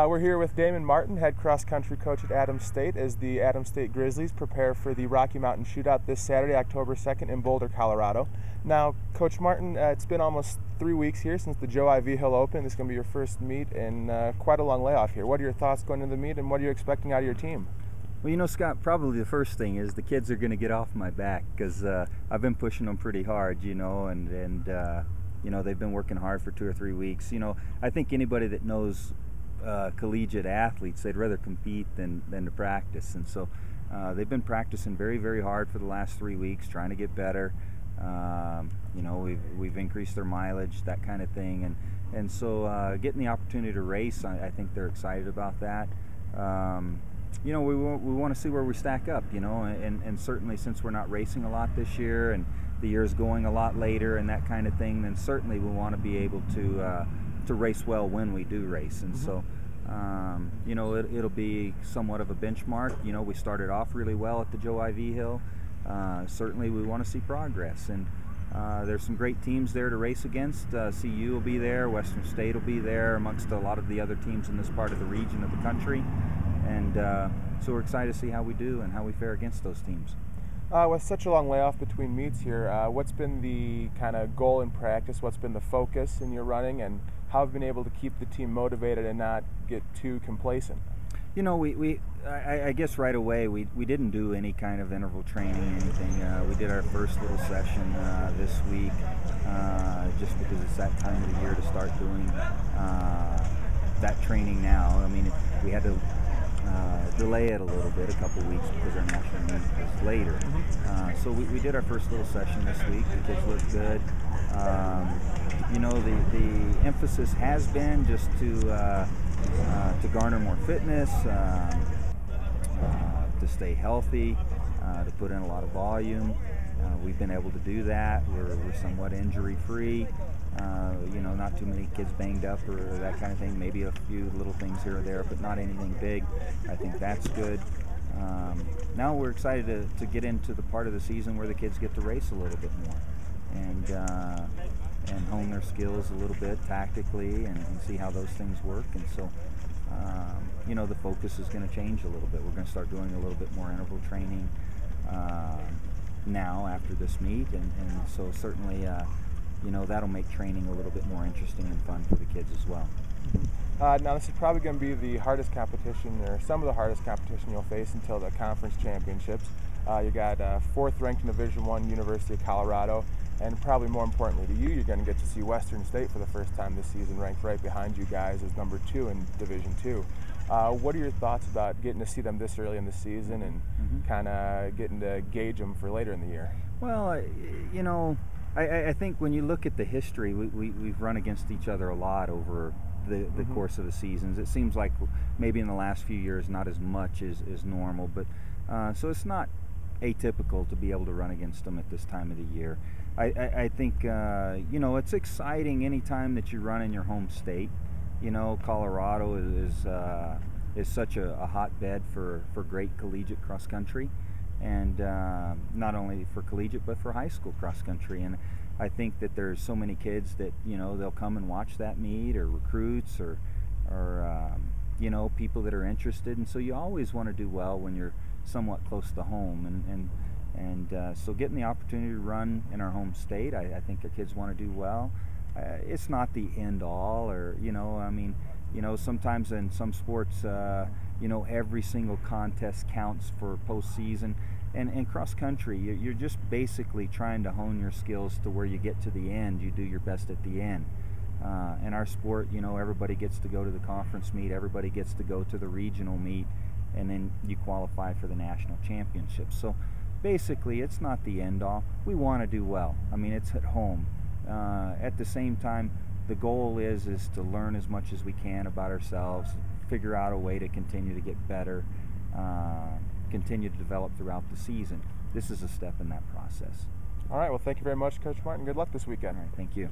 We're here with Damon Martin, head cross-country coach at Adams State, as the Adams State Grizzlies prepare for the Rocky Mountain Shootout this Saturday, October 2nd in Boulder, Colorado. Now, Coach Martin, it's been almost 3 weeks here since the Joe I. Vigil Open. This is going to be your first meet and quite a long layoff here. What are your thoughts going into the meet, and what are you expecting out of your team? Well, you know, Scott, probably the first thing is the kids are going to get off my back because I've been pushing them pretty hard, you know, and you know, they've been working hard for 2 or 3 weeks. You know, I think anybody that knows collegiate athletes, they'd rather compete than to practice, and so they've been practicing very, very hard for the last 3 weeks, trying to get better. You know, we've increased their mileage, that kind of thing, and so getting the opportunity to race, I think they're excited about that. You know, we want to see where we stack up, you know, and certainly since we're not racing a lot this year and the year's going a lot later and that kind of thing, then certainly we want to be able to race well when we do race. And so you know, it'll be somewhat of a benchmark. You know, we started off really well at the Joe I. Vigil. Certainly we want to see progress, and there's some great teams there to race against. CU will be there, Western State will be there, amongst a lot of the other teams in this part of the region of the country, and so we're excited to see how we do and how we fare against those teams. With such a long layoff between meets here, what's been the kind of goal in practice? What's been the focus in your running, and how have you been able to keep the team motivated and not get too complacent? You know, I guess right away we didn't do any kind of interval training or anything. We did our first little session this week, just because it's that time of the year to start doing that training now. I mean, we had to delay it a little bit, a couple weeks, because our national meet was later. So we did our first little session this week. The kids looked good. You know, the emphasis has been just to garner more fitness, to stay healthy, to put in a lot of volume. We've been able to do that. We're somewhat injury-free. You know, not too many kids banged up or that kind of thing. Maybe a few little things here or there, but not anything big. I think that's good. Now we're excited to get into the part of the season where the kids get to race a little bit more and hone their skills a little bit tactically and see how those things work. And so, you know, the focus is going to change a little bit. We're going to start doing a little bit more interval training now after this meet, and so certainly, you know, that'll make training a little bit more interesting and fun for the kids as well. Now, this is probably going to be the hardest competition, or some of the hardest competition you'll face until the conference championships. You got 4th ranked in Division I, University of Colorado, and probably more importantly to you, you're going to get to see Western State for the first time this season, ranked right behind you guys as number 2 in Division II. What are your thoughts about getting to see them this early in the season and kind of getting to gauge them for later in the year? Well, you know, I think when you look at the history, we've run against each other a lot over the course of the seasons. It seems like maybe in the last few years not as much as normal, but so it's not atypical to be able to run against them at this time of the year. I think you know, it's exciting anytime that you run in your home state. You know, Colorado is such a hotbed for great collegiate cross country, and not only for collegiate but for high school cross country. And I think that there's so many kids that, you know, they'll come and watch that meet, or recruits, or you know, people that are interested. And so you always want to do well when you're somewhat close to home, and so getting the opportunity to run in our home state, I think our kids want to do well. It's not the end all, or, you know, I mean, you know, sometimes in some sports, you know, every single contest counts for postseason. And in cross country, you're just basically trying to hone your skills to where you get to the end. You do your best at the end. In our sport, you know, everybody gets to go to the conference meet, everybody gets to go to the regional meet, and then you qualify for the national championship. So basically, it's not the end all. We want to do well. I mean, it's at home. At the same time, the goal is to learn as much as we can about ourselves, figure out a way to continue to get better, continue to develop throughout the season. This is a step in that process. All right, well, thank you very much, Coach Martin. Good luck this weekend. All right, thank you.